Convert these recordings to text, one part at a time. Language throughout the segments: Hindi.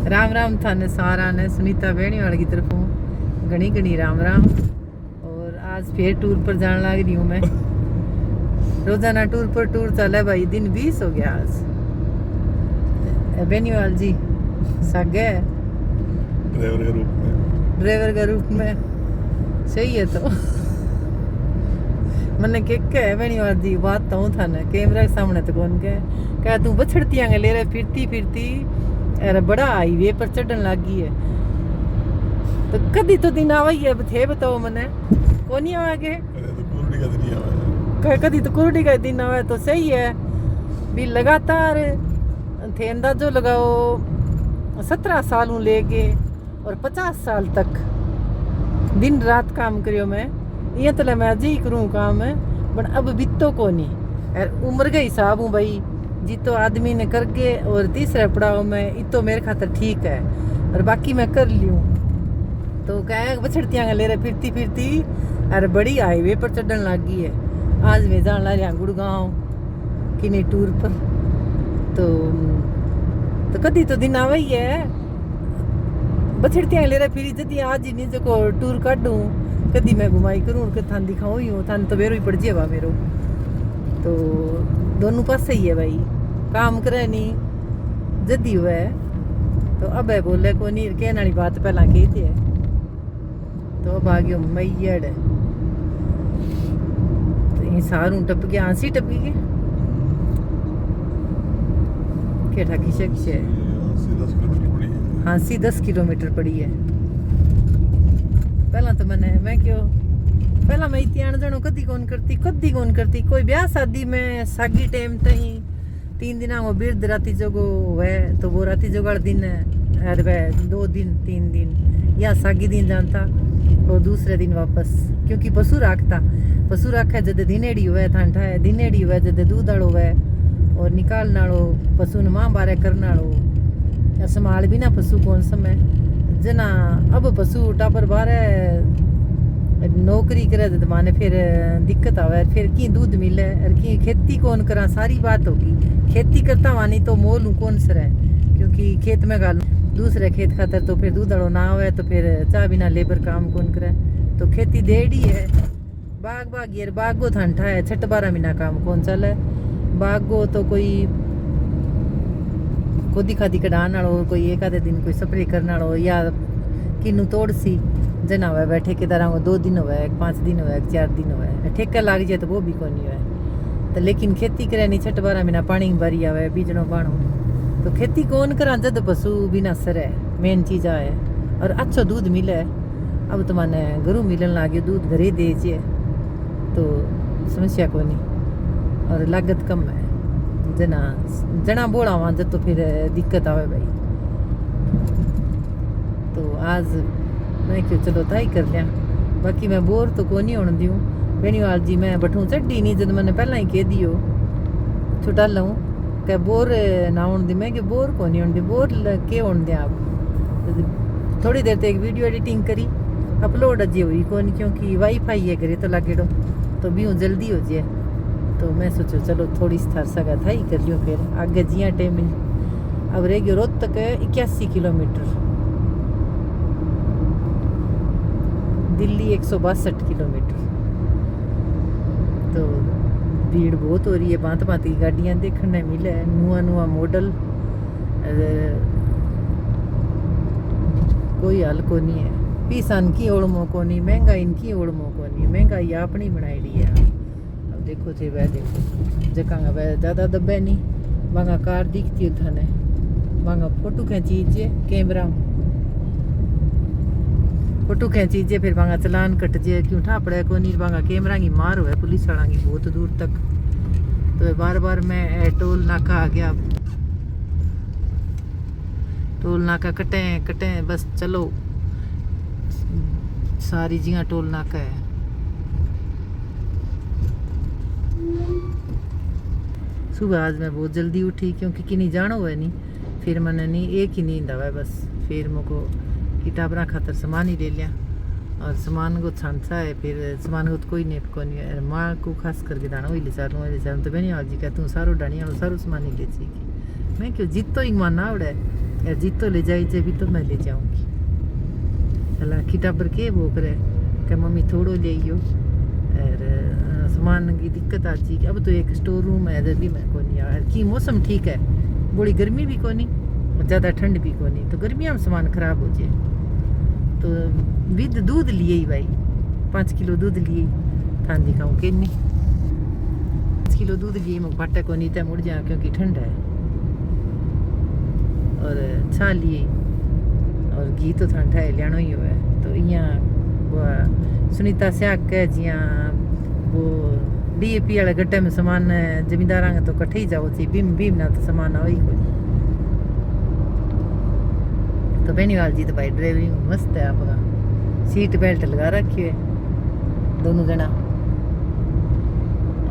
राम राम थाने सारा ने सुनीता बेणी वाले की तरफों घनी घनी राम राम। और आज फिर टूर पर जाने लग रही हूँ मैं। रोजाना टूर पर टूर चले भाई, दिन 20 हो गया आज। बेनीवाल जी सागे ड्राइवर के रूप में सही है। तो मैंने के बेनीवाल जी बात तो थाने कैमरा के सामने तो कौन कह तू बछड़तियां ले रहे फिरती फिरती अरे बड़ा हाईवे पर चढ़न लगी है। तो कदी तो दिन आवा ही है थे बताओ मने कौन ही आवागे कदी तो कुरडी का दिन आवा तो सही है भी। लगातार थे अंदाजो लगाओ 17 साल लेके और 50 साल तक दिन रात काम करियो मैं। ये तो मैं अज ही करूँ काम है पर अब बीतो को नहीं उम्र के हिसाब हूँ भाई। जी तो आदमी ने करके और तीसरा पड़ाव में इतो मेरे खातर ठीक है और बाकी मैं कर लूँ। तो क्या बछड़तियाँ ले रहे फिरती फिरती अरे बड़ी हाईवे पर चढ़न लग गई है। आज मैं जान ला रहा गुड़गांव किन्हीं टूर पर। तो कदी तो दिन आवा ही है बछड़तियाँ ले रहे फिर जदी आज ही नहीं जो टूर काटूँ कदी मैं घुमाई करूँ कि थान दिखाऊँ ही हूँ थान तो बेरो ही पड़ जाएगा मेरो। तो दोनों पास ही है भाई काम करे नहीं जदी हुआ है। तो अब है बोले को नहीं कहने वाली बात पहला कहती है। तो अब आ गया मैयड़ तो ये सारू टप गया हाँसी टप गई क्या था किसे हाँसी 10 किलोमीटर पड़ी है। पहला तो मैं क्यों पहला मैं इतनी जनो कदी कौन करती कोई ब्याह शादी में सागी टाइम तही 3 दिन वो बिरद राती जोगो वह तो वो राती जोगाड़ दिन है वह 2 दिन 3 दिन या सागी दिन जानता वो दूसरे दिन वापस क्योंकि पशु राखा जद दिनेड़ी हुआ थांठा है दिनेड़ी हुआ जद दूध आड़ो हुआ और निकाल नाड़ो पशु ने माँ बारे करना संभाल भी ना पशु कौन समय जना अब पशु टापर बारे नौकरी करे तो माने फिर दिक्कत आवे फिर की दूध मिले और की खेती कौन करा सारी बात होगी। खेती करता वानी तो मोल हूँ कौन सर है क्योंकि खेत में गालू दूसरे खेत खातर तो फिर दूध अड़ो ना हो तो फिर चाह बिना लेबर काम कौन करे। तो खेती देड़ी है बाग यार बागो ठंडा है 6-12 महीना काम कौन चले बागो तो कोई खुदी खादी कढ़ान वालो कोई एक आधे दिन कोई स्प्रे करना वालो या किन्नू तोड़ सी जना हुआ बैठे के तरह 2 दिन हुआ 5 दिन हुआ 4 दिन हुआ ठेका लाग जाए तो वो भी कोनी हुआ। तो लेकिन खेती करे नहीं 6-12 महीना पानी भरी आवे बीजनो बाणो तो खेती कौन करा जद पशु बिना सर है मेन चीज है और अच्छो दूध मिले। अब तो मैंने घरों मिलन लागे दूध घरे दे तो समस्या को नहीं और लागत कम है जना बोला वहाँ जब तो फिर दिक्कत आवे भाई। तो आज मैं क्यों चलो ताई कर लिया बाकी मैं बोर तो को नहीं होने दूँ बेनीवाल जी मैं बठू चढ़ी नहीं जब मैंने पहला ही कह दियो छुटा लूँ क्या बोर ना होने दी मैं कि बोर को नहीं होने दी बोर के होने दें आप। थोड़ी देर तक एक वीडियो एडिटिंग करी अपलोड अजे हुई कौन क्योंकि वाईफाई है करे तो लगे तो भी जल्दी हो जाए। तो मैं सोचो चलो थोड़ी थर सगा था ही कर लियो फिर आगे जिया टाइम अब रह गयो रोहतक 81 किलोमीटर दिल्ली 162 किलोमीटर। तो भीड़ बहुत हो रही है भांत भांत की गाड़ियाँ देखने मिले नुआ मॉडल कोई हल को नहीं है पीसान की ओड़मो को नहीं महंगाई इनकी ओड़मो को नहीं महंगाई अपनी बनाई दी है। अब देखो थे वह देखो जगह वह ज़्यादा दबे नहीं वहाँ कार दिखती है थाने वहाँ फोटो खींचीजिए कैमरा फोटो खींचीजिए फिर वहाँ चलान कट जाए क्यों ठा पड़े को नहीं वहाँ कैमरा की मार हुआ पुलिस वाला की बहुत दूर तक। तो बार मैं टोल नाका आ गया टोल नाका कटे बस चलो सारी जगह टोल नाका है। सुबह आज मैं बहुत जल्दी उठी क्योंकि किन्हीं जाना हुआ नहीं फिर मैंने नहीं एक ही नींद आवा बस फिर मुझको किताबरा खातर सामान ही ले लिया और सामान को छानसा है फिर सामान को तो कोई नहीं को नहीं माँ को खास करके दाना वही ले चालू तो बहनी आज जी क्या तू सारो डाणी सारो सामान ही ले चाहिए मैं क्यों जीत तो ही माना आवड़े यार जीतो ले जाई जे भी तो मैं ले जाऊंगी। हालांकि टाबर के वो करे कि मम्मी थोड़ो ले आइयो और सामान की दिक्कत आ जी। अब तो एक स्टोर रूम है इधर भी मैं को नहीं यार की मौसम ठीक है, बड़ी गर्मी भी को नहीं और ज़्यादा ठंड भी को नहीं, तो गर्मियों में सामान खराब हो जाए। तो विद दूध लिए ही भाई 5 किलो दूध लिए थान दिखाऊँ कि नहीं 5 किलो दूध लिए मैं भाटा को नहीं था मुड़ जा क्योंकि ठंड है। और छा लिए और घी तो था ठाए लियानो ही हुआ है। तो यहाँ वो सुनीता स्याग के जिया वो DAP वाले गट्टे में सामान जमींदार तो कट्ठे ही जाओ थी बीम बीम ना तो सामान आओ ही कोई। तो बेनीवाल जी तो भाई ड्राइवरिंग मस्त है, आपका सीट बेल्ट लगा रखी है दोनों जना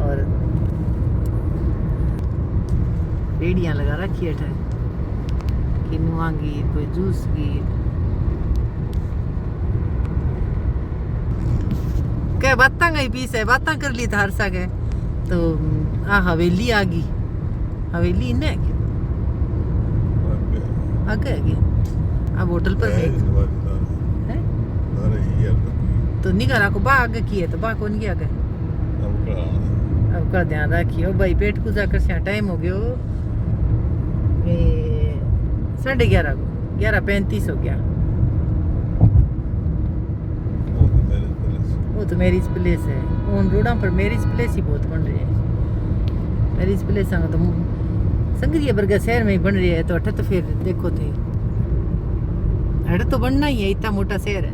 और रेडियाँ लगा रखी है ठहर किनुआ की कोई जूस की क्या बातें गई पीस है बातें कर ली था हर सा गए। तो हवेली आ गई, हवेली इन्हें आगे है अब होटल पर है तो निगारा को बा आगे की है तो बा कौन गया आगे अब का ध्यान रखियो भाई। पेट पूजा कर टाइम हो गयो 11:30 को 11:35 हो गया। वो तो मैरिज प्लेस है उन रोडा पर मैरिज प्लेस ही बहुत बन रही है। मैरिज प्लेस तो संगरिया बर्गा शहर में ही बन रही है तो अठ तो फिर देखो थे अठ तो बनना ही है, इतना मोटा शहर है।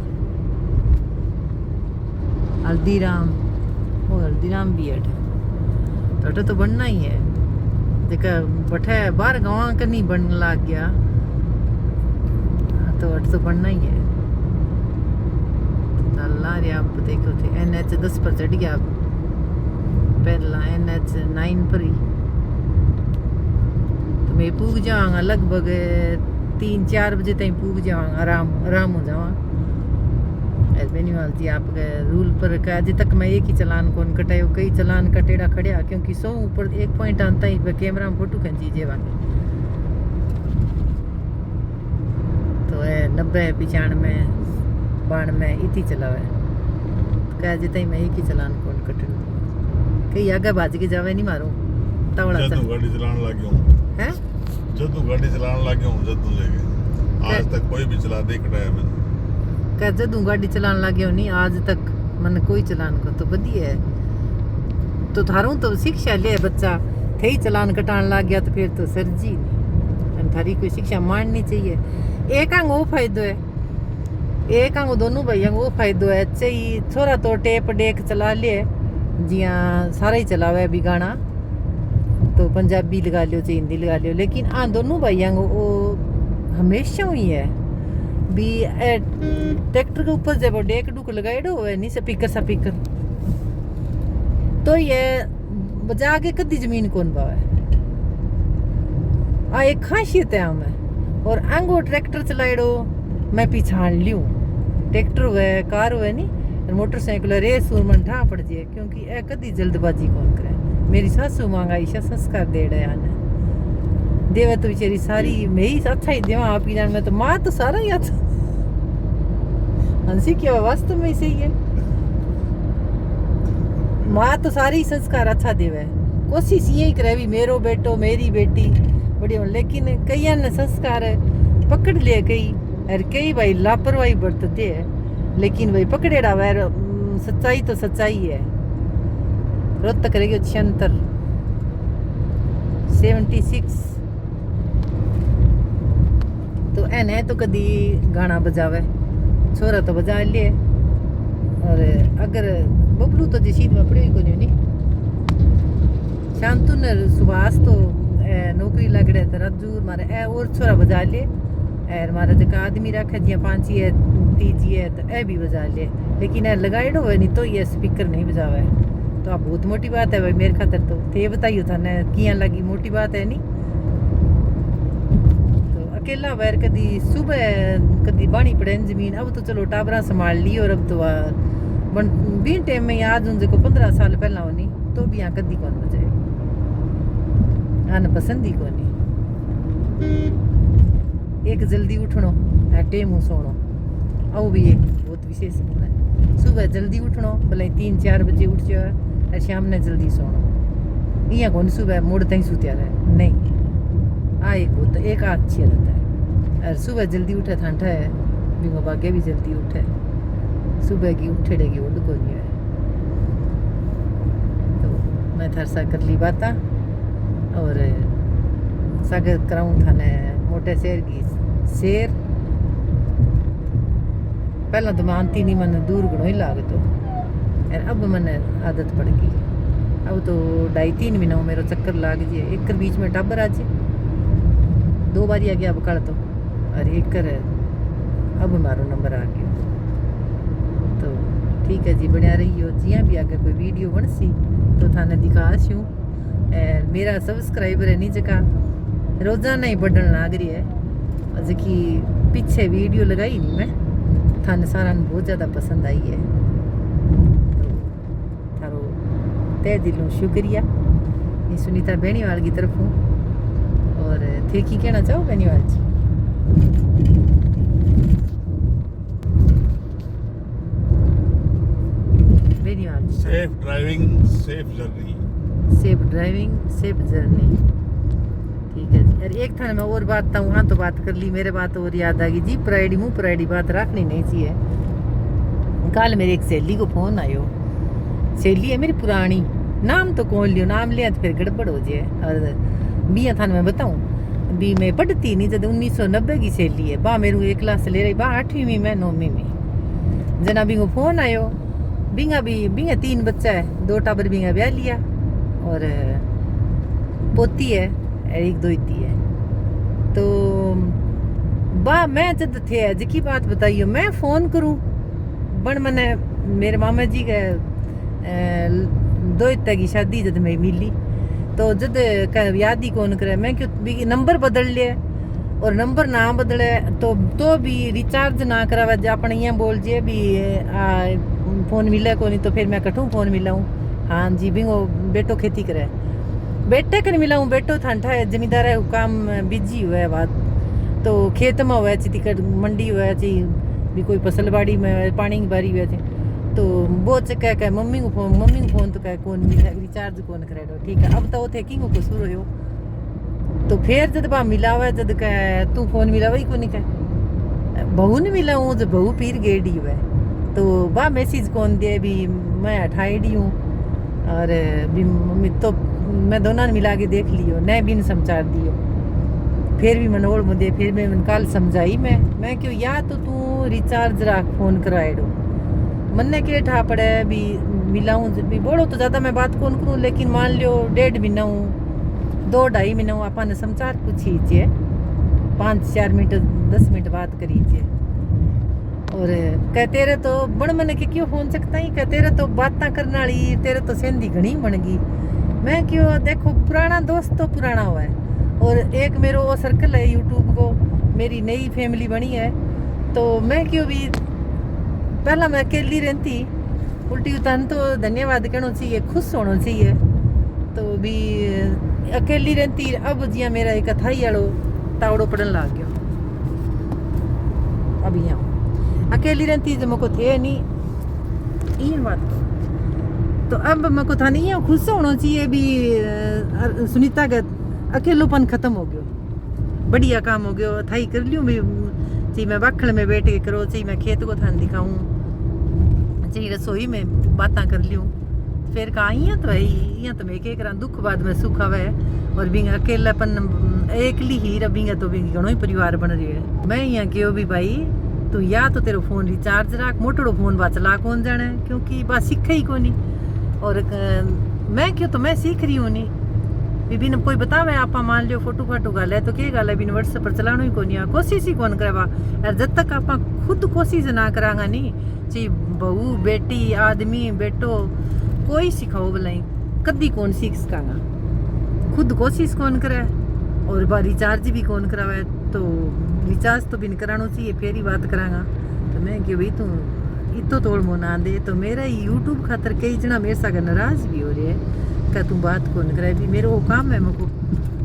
हल्दीराम वो हल्दीराम भी है तो अठ तो बनना ही है। देखा बठे बाहर गाँव का नहीं बनने लग गया तो अठ तो बनना ही है। अल्लाह रे आप देखो थे NH 10 पर चढ़ गया पहला NH 9 पर ही तो मैं पूग जाऊँगा लगभग 3-4 बजे तक पूग जाऊँगा आराम हो जाऊँगा। बेनीवाल जी आपके रूल पर का अज तक मैं एक ही चलान कौन कटायो कई चलान कटेड़ा खड़िया क्योंकि 100 ऊपर एक पॉइंट आता ही कैमरा में फोटो खींची जेवा तो 90 95 92 इतनी चलावे कह जितना ही मैं एक ही चलान कौन कटन कहीं आगे भाज के जावे नहीं मारो तवड़ा सा गाड़ी चलाने लग गया हूं हैं जदू गाड़ी चलाने लग गया हूं जदू लेके आज तक कोई भी चला दे कटाया मैंने कह जदू गाड़ी चलाने लग गया नहीं आज तक मन कोई चलान को तो बढ़िया है। तो थारू तो शिक्षा ले बच्चा थे ही चलान कटान लग गया तो फिर तो सरजी नहीं थारी कोई शिक्षा माननी चाहिए। एक अंग वो फायदो है एक अंग दोनों भाइयों को वो फायदो है चाहिए छोरा तो टेप डेक चला ले जिया सारा ही चलावे भी गाना तो पंजाबी लगा लियो चाहे हिंदी लगा लियो लेकिन दोनों भाइयों को वो हमेशा ही है भी ट्रैक्टर के ऊपर जब डेक डुक लगाए हुए नहीं स्पीकर तो ये बजा के कदी जमीन कौन पावे एक खासियत है हमें। और अंगो ट्रैक्टर चलाएड़ो मैं पिछाड़ लियो ट्रैक्टर हुए कार हुए नहीं मोटरसाइकिल रेस मन ठा पड़ जाए क्योंकि ए कदी जल्दबाजी कौन करे। मेरी सासू मांगा ईशा संस्कार दे रहे हैं देवे तो बेचारी सारी मैं ही अच्छा ही देवा आप जान में तो माँ तो सारा ही आता हंसी क्या वास्तव में सही है माँ तो सारी संस्कार अच्छा देवे कोशिश यही करे भी मेरो बेटो मेरी बेटी बढ़िया लेकिन कई ने संस्कार पकड़ लिए कई भाई लापरवाही बरतते है लेकिन भाई पकड़ेड़ा वैर सच्चाई तो सच्चाई है। रोहतक करेगी 76 तो एन है तो कदी गाना बजावे छोरा तो बजा लिए और अगर बबलू तो जिसीद में पड़े को नहीं शांतु ने सुभाष तो नौकरी लग रहे थे रज्जू मारे और छोरा बजा लिए और मारा जगह आदमी रखा जिया 5 है 3 है तो ए भी बजा लिए लेकिन लगाएड़ो है नहीं तो ये स्पीकर नहीं बजावा है तो आप बहुत मोटी बात है भाई मेरे खातर तो थे बताइयो था न किया लगी मोटी बात है नहीं तो अकेला वैर कदी सुबह कदी बानी पड़े जमीन अब तो चलो टाबरा संभाल ली और अब तो बीन टाइम में याद उन को 15 साल पहला होनी तो भी यहाँ कदी कौन बजाए आना पसंद ही कौन एक जल्दी उठनो टेम हूँ सोनो आओ भी एक बहुत विशेष गुण है। सुबह जल्दी उठनो भले 3-4 बजे उठ जाओ और शाम ने जल्दी सोनो। इं कौन सुबह मुड़ तई सुत्या रहे नहीं आ एक बहुत एक अच्छी आदत है। और सुबह जल्दी उठे ठंडा है बिंगो बागे भी जल्दी उठे सुबह की उठेगी उड़ को नहीं है। तो मैं थार सा कर ली बात और स्वागत कराऊँ थाने मोटे शहर की शेर। पहला तो मानती नहीं मन दूर घणो ही लागतो यार अब मन आदत पड़ गई। अब तो 2.5-3 महीना मेरा चक्कर लाग जे एक बीच में टाबर आ जे 2 बारी आ गया अब कल तो और एक कर अब मारो नंबर आ गया। तो ठीक है जी बनिया रही हो जिया भी आगे कोई वीडियो बन सी तो थाने दिखाशूँ। मेरा सब्सक्राइबर है नी जगह रोजाना ही बढ़न लाग रही है जबकि पीछे वीडियो लगाई नहीं मैं थाने सारा बहुत ज़्यादा पसंद आई है। तो थारो तय दिलों शुक्रिया ये सुनीता बेनीवाल की तरफ हूँ। और थे की कहना चाहो Beniwal ji? Beniwal ji safe driving safe journey. Safe driving safe journey ठीक है जी। यार एक था मैं और बात था वहाँ तो बात कर ली मेरे बात और याद आ गई जी प्राइडी मुँह प्राइडी बात रखनी नहीं चाहिए। कल मेरी एक सहेली को फोन आयो सहेली है मेरी पुरानी नाम तो कौन लियो नाम लिया तो फिर गड़बड़ हो जाए। और बिया थाने मैं बताऊँ भी मैं पढ़ती नहीं जब 1990 की सहेली है बा मेरू एक क्लास ले रही बा 8वीं में 9वीं में जना भी को फोन आयो बिंगा 3 बच्चा है 2 टाबर बिंगा ब्याह लिया और पोती है एक दोती है। तो बा मैं जब थे जिकी बात बताइयो मैं फ़ोन करूं बन मने मेरे मामा जी के दोता की शादी जब मैं मिली तो जब याद ही कौन करे मैं क्यों नंबर बदल लिया और नंबर ना बदले तो भी रिचार्ज ना करावे अपने यहाँ बोल जे भी फ़ोन मिले को नहीं तो फिर मैं कठूँ फ़ोन मिलाऊँ। हाँ जी भी वो बेटो खेती करे बेटे कर मिलाऊँ बेटो ठंडा है जमींदार है काम बिजी हुआ है बात तो खेत में हुआ ची टिकट मंडी हुआ ची भी कोई फसल बाड़ी में पानी की बारी हुआ थी तो वो कह मम्मी को फोन तो कह कौन मिला रिचार्ज कौन करे दो ठीक है। अब तो वो थे कि कसूर हो तो फिर जब बा मिला हुआ जब कह तू फोन मिला वही को नहीं कह बहू ने मिला हूँ जब बहू पीर गेडी हुआ तो बा मैसेज कौन दिए भी मैं 28 हूँ और भी मम्मी तो मैं दोनों ने मिला के देख लियो नए बिन समझा दियो फिर भी मनोड़ मुझे फिर मैं कल समझाई मैं क्यों या तो तू रिचार्ज रख फोन करवाए दो मन ने के ठा पड़े भी मिलाऊँ भी बोलो तो ज़्यादा मैं बात कौन करूँ लेकिन मान लियो 1.5 महीना हूँ 2-2.5 महीना हूँ अपन समाचार पूछीजिए 5-4 मिनट 10 मिनट बात करीजिए। और कहते रहे तो बड़ मन के क्यों फोन सकता ही कहते रहे तो बातें करने वाली तेरे तो सेंधी घनी बन गई। मैं क्यों देखो पुराना दोस्त तो पुराना हुआ है और एक मेरा वो सर्कल है यूट्यूब को मेरी नई फैमिली बनी है तो मैं क्यों भी पहला मैं अकेली रहती उल्टी उतन तो धन्यवाद कहना चाहिए खुश होना चाहिए तो भी अकेली रहती। अब जिया मेरा एक थाई वालो तावड़ो पड़न लग गया अब यहाँ अकेली रहती जब मेरे को थे नहीं ये बात तो अब मेरे को था नहीं है खुश होना चाहिए भी सुनीता का अकेलोपन खत्म हो गयो बढ़िया काम हो गयो थाई कर लियो भी चाहिए मैं बाखड़ में बैठ के करो चाहिए मैं खेत को थान दिखाऊँ चाहिए रसोई में बातें कर लियूँ फिर कहा यहाँ तो है यहाँ तो मैं क्या करा दुख बाद में सुख आवे और बिंग अकेलापन एकली ही रबिंगा तो बिंग घणो ही परिवार बन रही है। मैं यहाँ क्यों भी भाई तो या तो तेरा फोन रिचार्ज रख मोटड़ो फोन बा चला कौन जाने क्योंकि बस सीखा ही को नहीं और मैं क्यों तो मैं सीख रही हूँ नहीं बिन कोई बतावे आप मान लियो फोटो फाटो गाल है तो क्या गाल है बिन व्हाट्सएप पर चलाना ही कौन है कोशिश ही कौन करवा यार जब तक आप खुद कोशिश ना करांगा नहीं ची बहू बेटी आदमी बेटो कोई सिखाओ भलाई कभी कौन सीख सकांगा खुद कोशिश कौन करे और बा रिचार्ज भी कौन करावे तो रिचार्ज तो बिन कराना चाहिए फिर ही बात करांगा। तो मैं क्यों भाई तू इतो तोड़ मोना दे तो मेरा यूट्यूब खातर कई जना मेरे साथ नाराज भी हो रहे है क्या तू बात कौन करे भी मेरे वो काम है मेरे को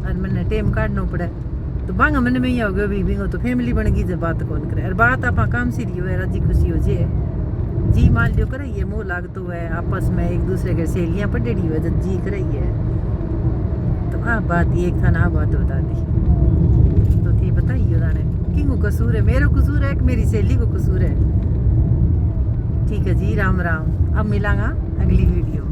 और मैंने टाइम काटना पड़े तो बांगा मन में ही हो गयो भी बिंगो तो फैमिली बन गई जब बात कौन करे और बात आपा काम सी रही है राजी खुशी हो जे जी मान लियो करे ये मोह लागतो है आपस में एक दूसरे के सहेलियां पड़ेड़ी हुए जब जी करे है तो आ बात एक था ना बात बता दी तो थी बताइयो जाने किंगो कसूर है मेरो कसूर है कि मेरी सहेली को कसूर है ठीक है जी राम राम अब मिलांगा अगली वीडियो